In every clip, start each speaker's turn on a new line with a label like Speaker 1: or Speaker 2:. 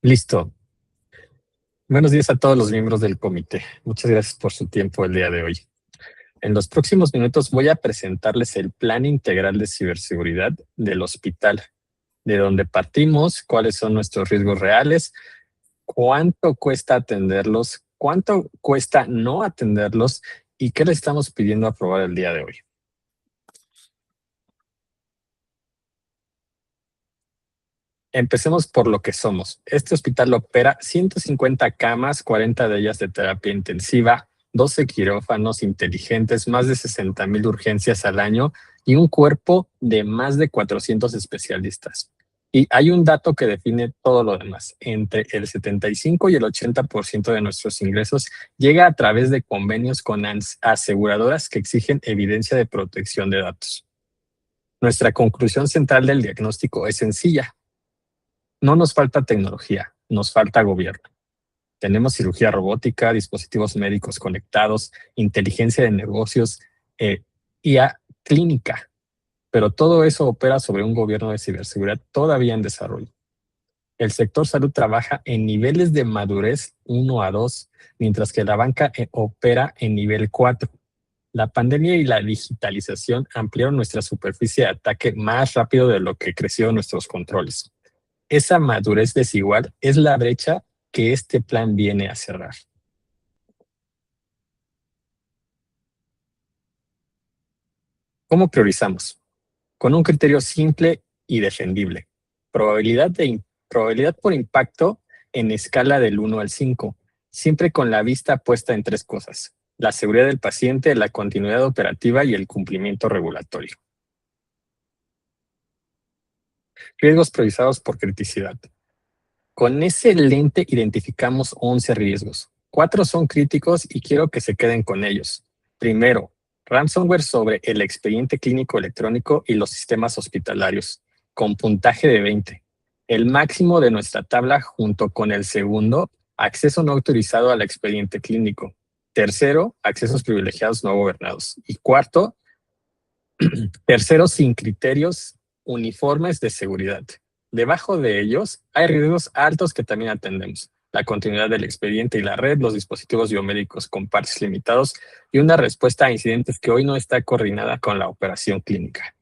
Speaker 1: Listo. Buenos días a todos los miembros del comité. Muchas gracias por su tiempo el día de hoy. En los próximos minutos voy a presentarles el plan integral de ciberseguridad del hospital, de dónde partimos, cuáles son nuestros riesgos reales, cuánto cuesta atenderlos, cuánto cuesta no atenderlos y qué le estamos pidiendo aprobar el día de hoy. Empecemos por lo que somos. Este hospital opera 150 camas, 40 de ellas de terapia intensiva, 12 quirófanos inteligentes, más de 60,000 urgencias al año y un cuerpo de más de 400 especialistas. Y hay un dato que define todo lo demás. Entre el 75 y el 80% de nuestros ingresos llega a través de convenios con aseguradoras que exigen evidencia de protección de datos. Nuestra conclusión central del diagnóstico es sencilla: no nos falta tecnología, nos falta gobierno. Tenemos cirugía robótica, dispositivos médicos conectados, inteligencia de negocios, IA clínica, pero todo eso opera sobre un gobierno de ciberseguridad todavía en desarrollo. El sector salud trabaja en niveles de madurez 1 a 2, mientras que la banca opera en nivel 4. La pandemia y la digitalización ampliaron nuestra superficie de ataque más rápido de lo que crecieron nuestros controles. Esa madurez desigual es la brecha que este plan viene a cerrar. ¿Cómo priorizamos? Con un criterio simple y defendible. Probabilidad por impacto en escala del 1 al 5, siempre con la vista puesta en tres cosas: la seguridad del paciente, la continuidad operativa y el cumplimiento regulatorio. Riesgos priorizados por criticidad. Con ese lente identificamos 11 riesgos. 4 son críticos y quiero que se queden con ellos. Primero, ransomware sobre el expediente clínico electrónico y los sistemas hospitalarios, con puntaje de 20. El máximo de nuestra tabla junto con el segundo, acceso no autorizado al expediente clínico. Tercero, accesos privilegiados no gobernados. Y cuarto, tercero, sin criterios uniformes de seguridad. Debajo de ellos hay riesgos altos que también atendemos: la continuidad del expediente y la red, los dispositivos biomédicos con partes limitados y una respuesta a incidentes que hoy no está coordinada con la operación clínica.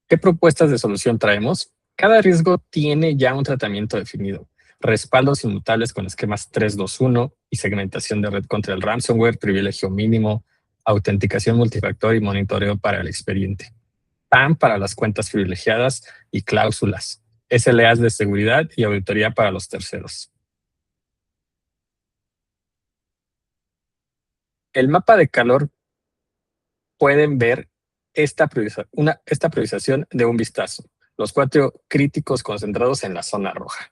Speaker 1: ¿Qué propuestas de solución traemos? Cada riesgo tiene ya un tratamiento definido: respaldos inmutables con esquemas 3-2-1 y segmentación de red contra el ransomware, privilegio mínimo, autenticación multifactor y monitoreo para el expediente. PAM para las cuentas privilegiadas y cláusulas, SLAs de seguridad y auditoría para los terceros. El mapa de calor pueden ver esta priorización de un vistazo. Los 4 críticos concentrados en la zona roja.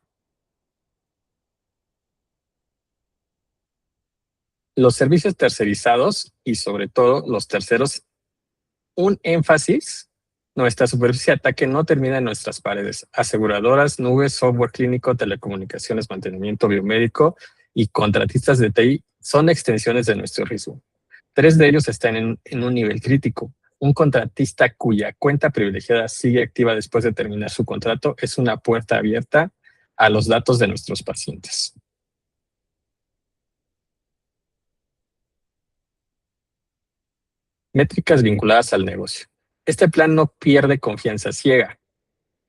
Speaker 1: Los servicios tercerizados y sobre todo los terceros, un énfasis: nuestra superficie de ataque no termina en nuestras paredes. Aseguradoras, nubes, software clínico, telecomunicaciones, mantenimiento biomédico y contratistas de TI son extensiones de nuestro riesgo. 3 de ellos están en un nivel crítico. Un contratista cuya cuenta privilegiada sigue activa después de terminar su contrato es una puerta abierta a los datos de nuestros pacientes. Métricas vinculadas al negocio. Este plan no pierde confianza ciega,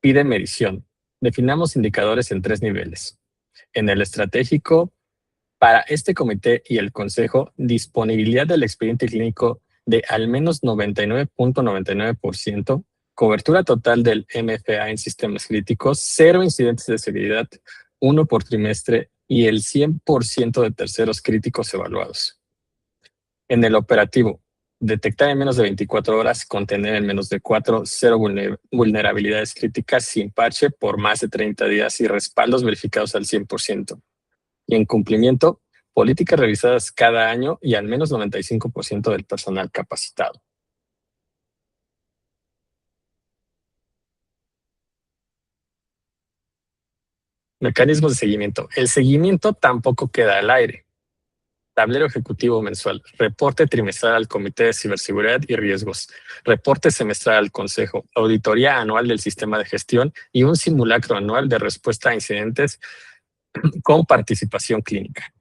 Speaker 1: pide medición. Definamos indicadores en 3 niveles. En el estratégico, para este comité y el consejo, disponibilidad del expediente clínico de al menos 99.99%, cobertura total del MFA en sistemas críticos, 0 incidentes de seguridad, 1 por trimestre y el 100% de terceros críticos evaluados. En el operativo, detectar en menos de 24 horas, contener en menos de 4, 0 vulnerabilidades críticas sin parche por más de 30 días y respaldos verificados al 100%. Y en cumplimiento, políticas revisadas cada año y al menos 95% del personal capacitado. Mecanismos de seguimiento. El seguimiento tampoco queda al aire. Tablero ejecutivo mensual, reporte trimestral al Comité de Ciberseguridad y Riesgos, reporte semestral al Consejo, auditoría anual del sistema de gestión y un simulacro anual de respuesta a incidentes con participación clínica.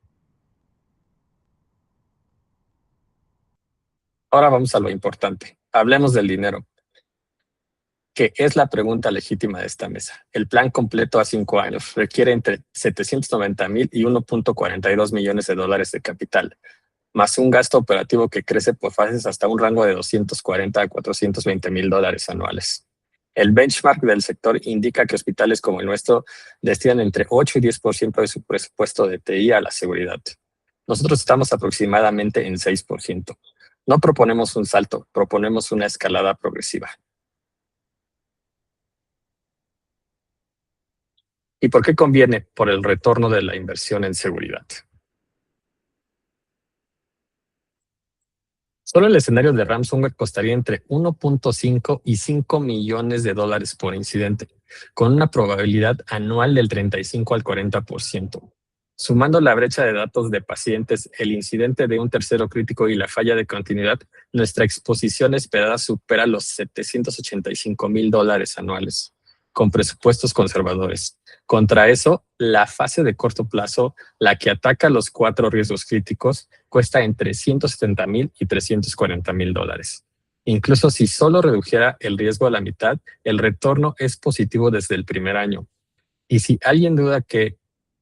Speaker 1: Ahora vamos a lo importante. Hablemos del dinero, que es la pregunta legítima de esta mesa. El plan completo a 5 años requiere entre 790,000 y 1.42 millones de dólares de capital, más un gasto operativo que crece por fases hasta un rango de 240 a 420,000 dólares anuales. El benchmark del sector indica que hospitales como el nuestro destinan entre 8 y 10% de su presupuesto de TI a la seguridad. Nosotros estamos aproximadamente en 6%. No proponemos un salto, proponemos una escalada progresiva. ¿Y por qué conviene? Por el retorno de la inversión en seguridad. Solo el escenario de ransomware costaría entre 1.5 y 5 millones de dólares por incidente, con una probabilidad anual del 35 al 40%. Sumando la brecha de datos de pacientes, el incidente de un tercero crítico y la falla de continuidad, nuestra exposición esperada supera los 785,000 dólares anuales, con presupuestos conservadores. Contra eso, la fase de corto plazo, la que ataca los 4 riesgos críticos, cuesta entre 170,000 y 340,000 dólares. Incluso si solo redujera el riesgo a la mitad, el retorno es positivo desde el primer año. Y si alguien duda que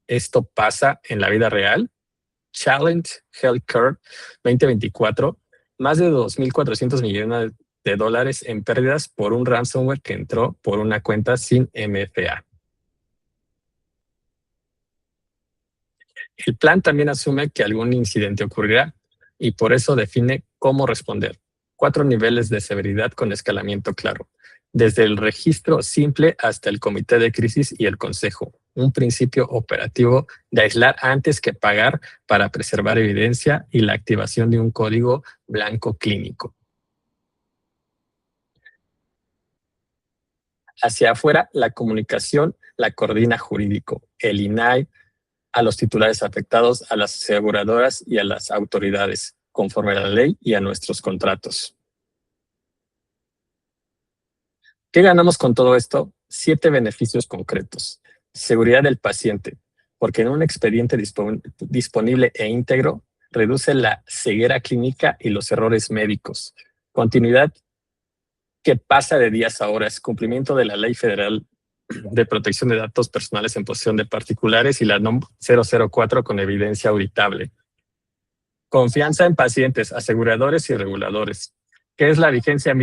Speaker 1: esto pasa en la vida real, Challenge Healthcare 2024, más de 2.400 millones de dólares en pérdidas por un ransomware que entró por una cuenta sin MFA. El plan también asume que algún incidente ocurrirá y por eso define cómo responder. 4 niveles de severidad con escalamiento claro, desde el registro simple hasta el comité de crisis y el consejo. Un principio operativo de aislar antes que pagar para preservar evidencia y la activación de un código blanco clínico. Hacia afuera, la comunicación la coordina jurídico, el INAI, a los titulares afectados, a las aseguradoras y a las autoridades, conforme a la ley y a nuestros contratos. ¿Qué ganamos con todo esto? 7 beneficios concretos. Seguridad del paciente, porque en un expediente disponible e íntegro reduce la ceguera clínica y los errores médicos. Continuidad que pasa de días a horas, cumplimiento de la Ley Federal de Protección de Datos Personales en posesión de particulares y la NOM 004 con evidencia auditable. Confianza en pacientes, aseguradores y reguladores, que es la vigencia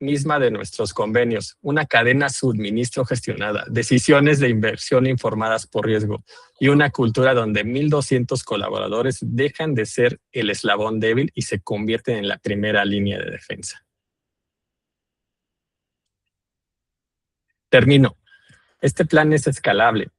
Speaker 1: misma de nuestros convenios, una cadena suministro gestionada, decisiones de inversión informadas por riesgo y una cultura donde 1,200 colaboradores dejan de ser el eslabón débil y se convierten en la primera línea de defensa. Termino. Este plan es escalable.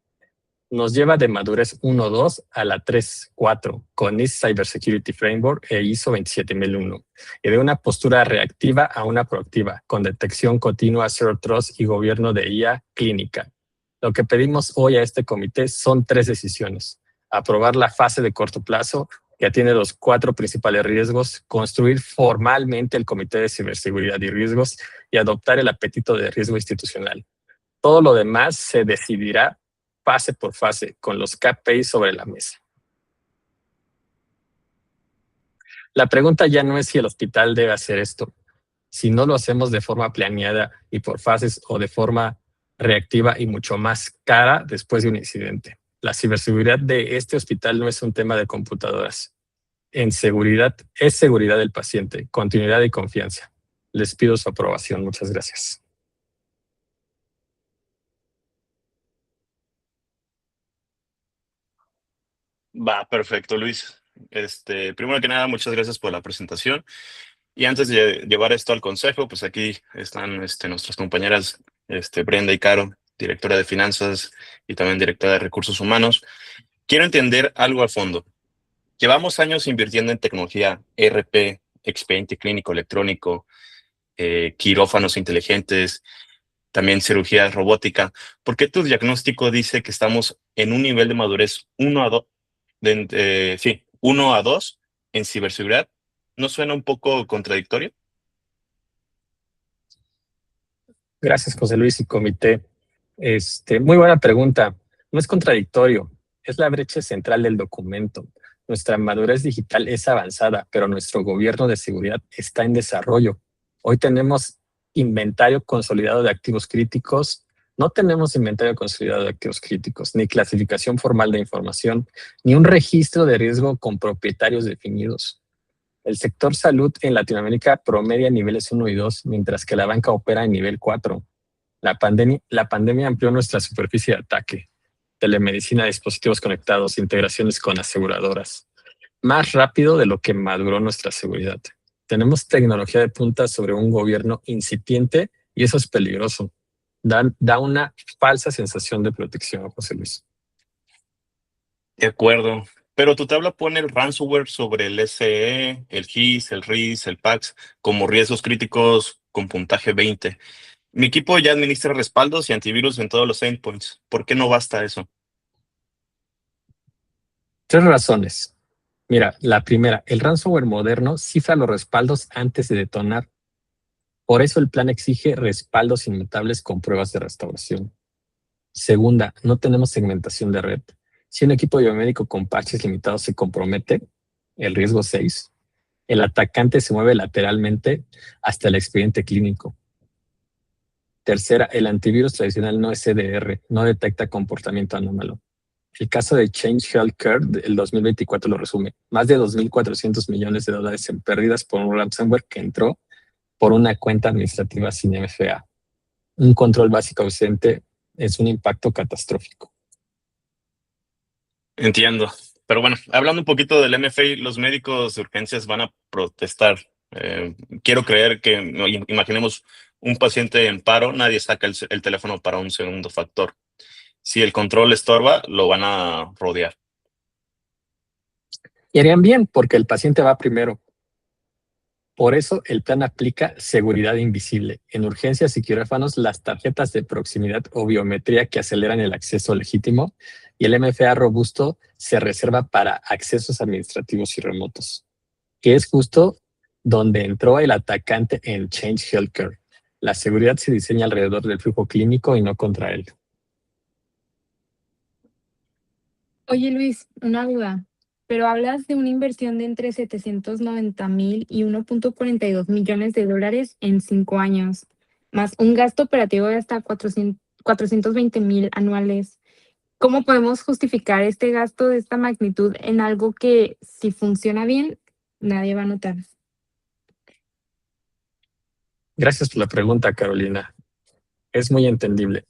Speaker 1: Nos lleva de madurez 1.2 a la 3.4 con NIST Cybersecurity Framework e ISO 27001 y de una postura reactiva a una proactiva con detección continua, Zero Trust y gobierno de IA clínica. Lo que pedimos hoy a este comité son 3 decisiones. Aprobar la fase de corto plazo que atiende los 4 principales riesgos, construir formalmente el Comité de Ciberseguridad y Riesgos y adoptar el apetito de riesgo institucional. Todo lo demás se decidirá fase por fase, con los KPIs sobre la mesa. La pregunta ya no es si el hospital debe hacer esto, si no lo hacemos de forma planeada y por fases o de forma reactiva y mucho más cara después de un incidente. La ciberseguridad de este hospital no es un tema de computadoras. En seguridad, es seguridad del paciente, continuidad y confianza. Les pido su aprobación. Muchas gracias.
Speaker 2: Va, perfecto, Luis. Primero que nada, muchas gracias por la presentación. Y antes de llevar esto al consejo, pues aquí están nuestras compañeras Brenda y Caro, directora de finanzas y también directora de recursos humanos. Quiero entender algo a fondo. Llevamos años invirtiendo en tecnología ERP, expediente clínico electrónico, quirófanos inteligentes, también cirugía robótica. ¿Por qué tu diagnóstico dice que estamos en un nivel de madurez 1 a 2? 1 a 2 en ciberseguridad. ¿No suena un poco contradictorio?
Speaker 1: Gracias, José Luis y comité. Muy buena pregunta. No es contradictorio, es la brecha central del documento. Nuestra madurez digital es avanzada, pero nuestro gobierno de seguridad está en desarrollo. Hoy tenemos inventario consolidado de activos críticos. No tenemos inventario consolidado de activos críticos, ni clasificación formal de información, ni un registro de riesgo con propietarios definidos. El sector salud en Latinoamérica promedia niveles 1 y 2, mientras que la banca opera en nivel 4. La pandemia amplió nuestra superficie de ataque. Telemedicina, dispositivos conectados, integraciones con aseguradoras. Más rápido de lo que maduró nuestra seguridad. Tenemos tecnología de punta sobre un gobierno incipiente y eso es peligroso. Da una falsa sensación de protección, José Luis.
Speaker 2: De acuerdo. Pero tu tabla pone el ransomware sobre el SE, el GIS, el RIS, el PAX como riesgos críticos con puntaje 20. Mi equipo ya administra respaldos y antivirus en todos los endpoints. ¿Por qué no basta eso?
Speaker 1: Tres razones. Mira, la primera, el ransomware moderno cifra los respaldos antes de detonar. Por eso el plan exige respaldos inmutables con pruebas de restauración. Segunda, no tenemos segmentación de red. Si un equipo biomédico con parches limitados se compromete, el riesgo 6, el atacante se mueve lateralmente hasta el expediente clínico. Tercera, el antivirus tradicional no es CDR, no detecta comportamiento anómalo. El caso de Change Healthcare del 2024 lo resume. Más de 2.400 millones de dólares en pérdidas por un ransomware que entró por una cuenta administrativa sin MFA. Un control básico ausente es un impacto catastrófico.
Speaker 2: Entiendo. Pero bueno, hablando un poquito del MFA, los médicos de urgencias van a protestar. Quiero creer que, no, imaginemos un paciente en paro, nadie saca el teléfono para un segundo factor. Si el control estorba, lo van a rodear.
Speaker 1: Y harían bien porque el paciente va primero. Por eso el plan aplica seguridad invisible. En urgencias y quirófanos, las tarjetas de proximidad o biometría que aceleran el acceso legítimo y el MFA robusto se reserva para accesos administrativos y remotos, que es justo donde entró el atacante en Change Healthcare. La seguridad se diseña alrededor del flujo clínico y no contra él.
Speaker 3: Oye Luis, una duda, pero hablas de una inversión de entre 790,000 y 1,42 millones de dólares en 5 años, más un gasto operativo de hasta 420,000 anuales. ¿Cómo podemos justificar este gasto de esta magnitud en algo que, si funciona bien, nadie va a notar?
Speaker 1: Gracias por la pregunta, Carolina. Es muy entendible.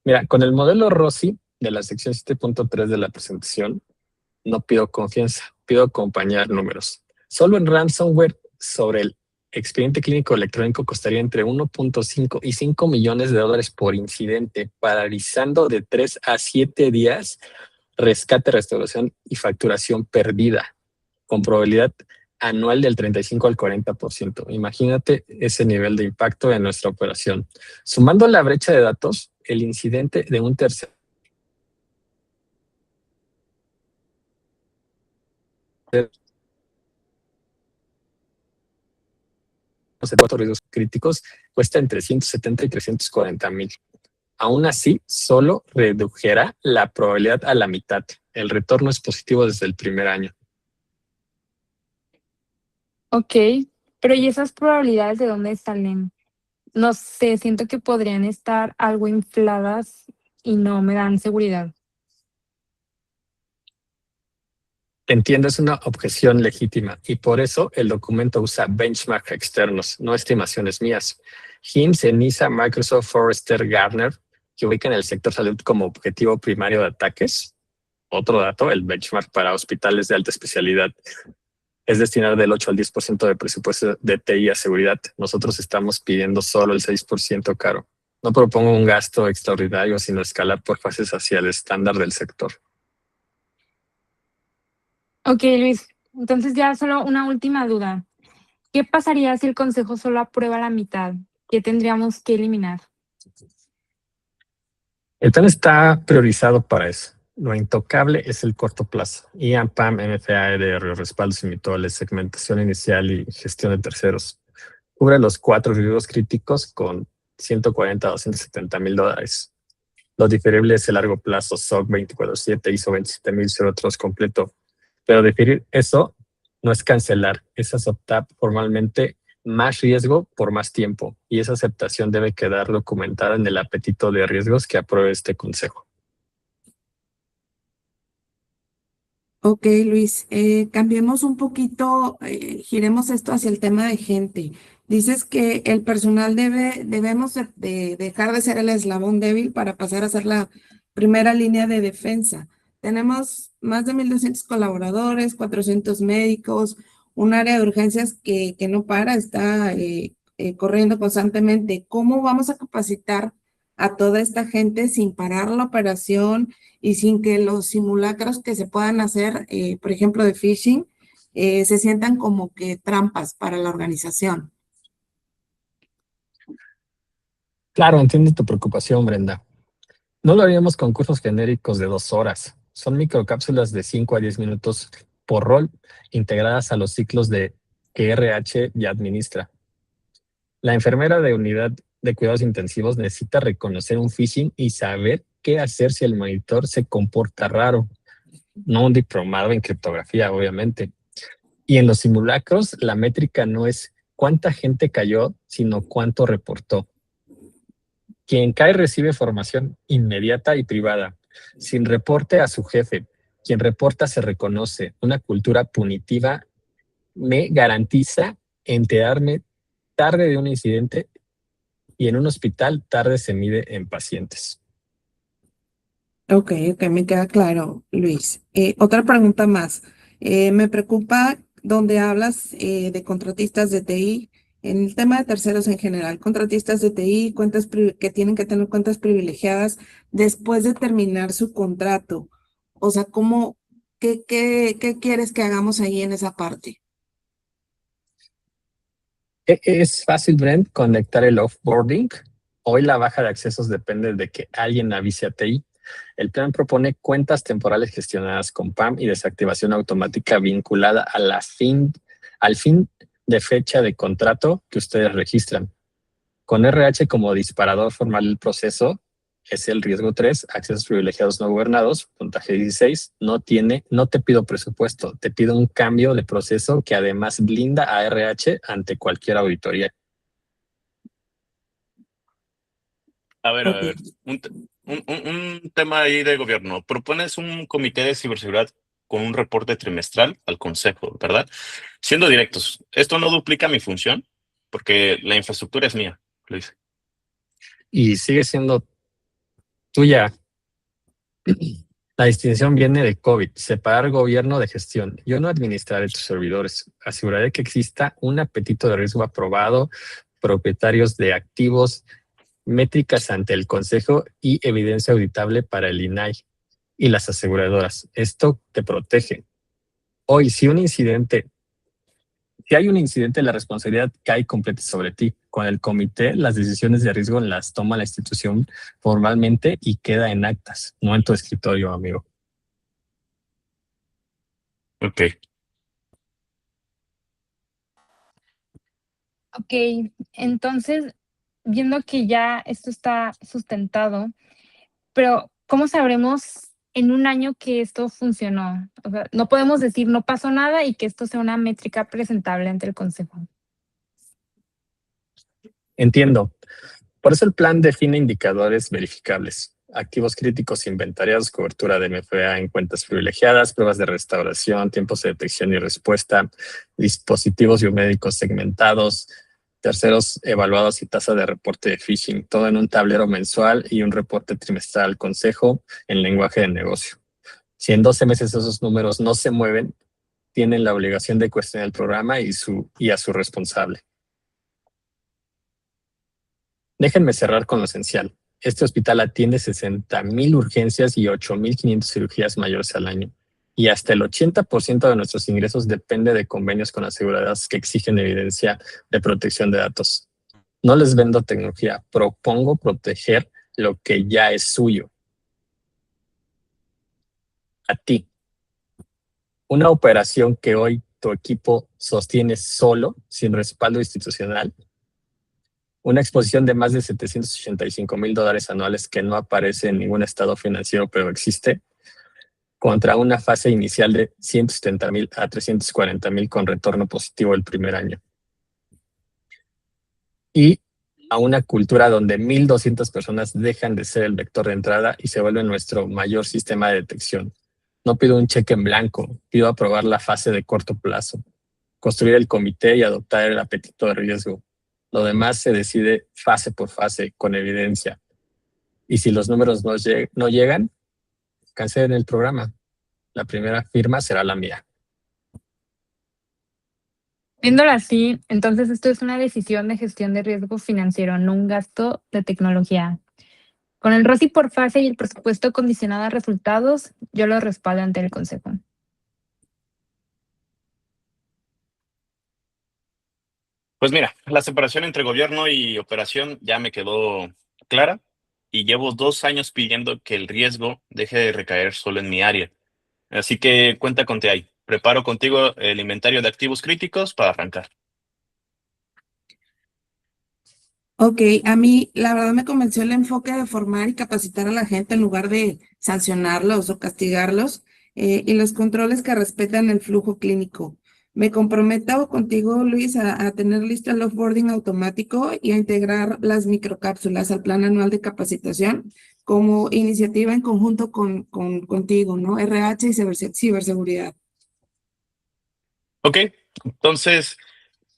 Speaker 1: Mira, con el modelo Rossi de la sección 7.3 de la presentación, no pido confianza, pido acompañar números. Solo en ransomware sobre el expediente clínico electrónico costaría entre 1.5 y 5 millones de dólares por incidente, paralizando de 3 a 7 días rescate, restauración y facturación perdida, con probabilidad anual del 35 al 40%. Imagínate ese nivel de impacto en nuestra operación. Sumando la brecha de datos, el incidente de un tercer cuatro riesgos críticos cuesta entre 170 y 340,000. Aún así, solo redujera la probabilidad a la mitad. El retorno es positivo desde el primer año.
Speaker 3: Ok, pero ¿y esas probabilidades de dónde salen? No sé, siento que podrían estar algo infladas y no me dan seguridad.
Speaker 1: Entiendo, es una objeción legítima y por eso el documento usa benchmark externos, no estimaciones mías. HIMSS, ENISA, Microsoft, Forrester, Gartner, que ubican el sector salud como objetivo primario de ataques. Otro dato, el benchmark para hospitales de alta especialidad es destinar del 8 al 10% de presupuesto de TI a seguridad. Nosotros estamos pidiendo solo el 6%, caro. No propongo un gasto extraordinario, sino escalar por fases hacia el estándar del sector.
Speaker 3: Ok, Luis, entonces ya solo una última duda. ¿Qué pasaría si el consejo solo aprueba la mitad? ¿Qué tendríamos que eliminar?
Speaker 1: El plan está priorizado para eso. Lo intocable es el corto plazo. IAM, PAM, MFA, EDR, respaldos individuales, segmentación inicial y gestión de terceros. Cubre los 4 riesgos críticos con 140 a 270 mil dólares. Lo diferible es el largo plazo, SOC 24/7, ISO 27000, cero otros completo. Pero diferir eso no es cancelar, es aceptar formalmente más riesgo por más tiempo. Y esa aceptación debe quedar documentada en el apetito de riesgos que apruebe este consejo.
Speaker 4: Ok, Luis, cambiemos un poquito, giremos esto hacia el tema de gente. Dices que el personal debemos de dejar de ser el eslabón débil para pasar a ser la primera línea de defensa. Tenemos más de 1,200 colaboradores, 400 médicos, un área de urgencias que no para, está corriendo constantemente. ¿Cómo vamos a capacitar a toda esta gente sin parar la operación y sin que los simulacros que se puedan hacer, por ejemplo, de phishing, se sientan como que trampas para la organización?
Speaker 1: Claro, entiendo tu preocupación, Brenda. No lo haríamos con cursos genéricos de 2 horas. Son microcápsulas de 5 a 10 minutos por rol, integradas a los ciclos de que RH ya administra. La enfermera de unidad de cuidados intensivos necesita reconocer un phishing y saber qué hacer si el monitor se comporta raro. No un diplomado en criptografía, obviamente. Y en los simulacros, la métrica no es cuánta gente cayó, sino cuánto reportó. Quien cae recibe formación inmediata y privada, sin reporte a su jefe. Quien reporta se reconoce. Una cultura punitiva me garantiza enterarme tarde de un incidente y en un hospital tarde se mide en pacientes.
Speaker 4: Ok, me queda claro, Luis. Otra pregunta más. Me preocupa donde hablas de contratistas de TI, en el tema de terceros en general, contratistas de TI, que tienen que tener cuentas privilegiadas después de terminar su contrato. O sea, ¿qué quieres que hagamos ahí en esa parte?
Speaker 1: Es fácil, Brent, conectar el offboarding. Hoy la baja de accesos depende de que alguien avise a TI. El plan propone cuentas temporales gestionadas con PAM y desactivación automática vinculada a al fin de fecha de contrato que ustedes registran. Con RH como disparador formal del proceso, es el riesgo 3, accesos privilegiados no gobernados, puntaje 16, no te pido presupuesto, te pido un cambio de proceso que además blinda a RH ante cualquier auditoría.
Speaker 2: A ver,
Speaker 4: Ok.
Speaker 2: un tema ahí de gobierno. Propones un comité de ciberseguridad con un reporte trimestral al consejo, ¿verdad? Siendo directos, ¿esto no duplica mi función? Porque la infraestructura es mía, Luis.
Speaker 1: Y sigue siendo tuya. La distinción viene de COVID, separar gobierno de gestión. Yo no administraré tus servidores. Aseguraré que exista un apetito de riesgo aprobado, propietarios de activos, métricas ante el Consejo y evidencia auditable para el INAI y las aseguradoras. Esto te protege. Hoy, si hay un incidente, la responsabilidad cae completa sobre ti. Con el comité, las decisiones de riesgo las toma la institución formalmente y queda en actas, no en tu escritorio, amigo.
Speaker 2: Ok.
Speaker 3: Ok, entonces, viendo que ya esto está sustentado, pero ¿cómo sabremos en un año que esto funcionó? O sea, no podemos decir no pasó nada y que esto sea una métrica presentable ante el consejo.
Speaker 1: Entiendo. Por eso el plan define indicadores verificables. Activos críticos inventariados, cobertura de MFA en cuentas privilegiadas, pruebas de restauración, tiempos de detección y respuesta, dispositivos biomédicos segmentados, terceros evaluados y tasa de reporte de phishing, todo en un tablero mensual y un reporte trimestral al consejo en lenguaje de negocio. Si en 12 meses esos números no se mueven, tienen la obligación de cuestionar el programa y a su responsable. Déjenme cerrar con lo esencial. Este hospital atiende 60,000 urgencias y 8,500 cirugías mayores al año. Y hasta el 80% de nuestros ingresos depende de convenios con aseguradoras que exigen evidencia de protección de datos. No les vendo tecnología, propongo proteger lo que ya es suyo. a ti. Una operación que hoy tu equipo sostiene solo, sin respaldo institucional. Una exposición de más de $785,000 anuales que no aparece en ningún estado financiero, pero existe, contra una fase inicial de 170,000 a 340,000 con retorno positivo el primer año. Y a una cultura donde 1,200 personas dejan de ser el vector de entrada y se vuelve nuestro mayor sistema de detección. No pido un cheque en blanco, pido aprobar la fase de corto plazo, construir el comité y adoptar el apetito de riesgo. Lo demás se decide fase por fase, con evidencia. Y si los números no llegan, cancelen el programa. La primera firma será la mía.
Speaker 3: Viéndolo así, entonces esto es una decisión de gestión de riesgo financiero, no un gasto de tecnología. Con el ROCI por fase y el presupuesto condicionado a resultados, yo lo respaldo ante el Consejo.
Speaker 2: Pues mira, la separación entre gobierno y operación ya me quedó clara y llevo 2 años pidiendo que el riesgo deje de recaer solo en mi área. Así que cuenta con TI. Preparo contigo el inventario de activos críticos para arrancar.
Speaker 4: Ok, a mí la verdad me convenció el enfoque de formar y capacitar a la gente en lugar de sancionarlos o castigarlos, y los controles que respetan el flujo clínico. Me comprometo contigo, Luis, a tener listo el offboarding automático y a integrar las microcápsulas al plan anual de capacitación como iniciativa en conjunto contigo, ¿no? RH y ciberseguridad.
Speaker 2: Ok, entonces,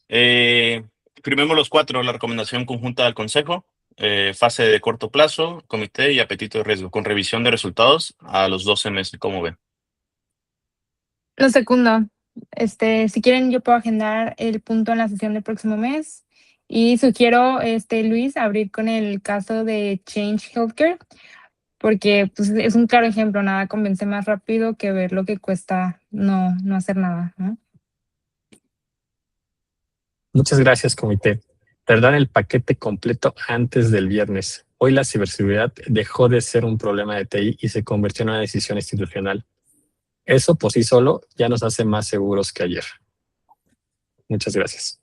Speaker 2: firmemos los 4, la recomendación conjunta al Consejo, fase de corto plazo, comité y apetito de riesgo, con revisión de resultados a los 12 meses, ¿cómo ven?
Speaker 3: Lo segundo, si quieren yo puedo agendar el punto en la sesión del próximo mes y sugiero, Luis, abrir con el caso de Change Healthcare, porque pues, es un claro ejemplo, nada convence más rápido que ver lo que cuesta no hacer nada, ¿no?
Speaker 1: Muchas gracias, comité. Tendrán el paquete completo antes del viernes. Hoy la ciberseguridad dejó de ser un problema de TI y se convirtió en una decisión institucional. Eso por sí solo ya nos hace más seguros que ayer. Muchas gracias.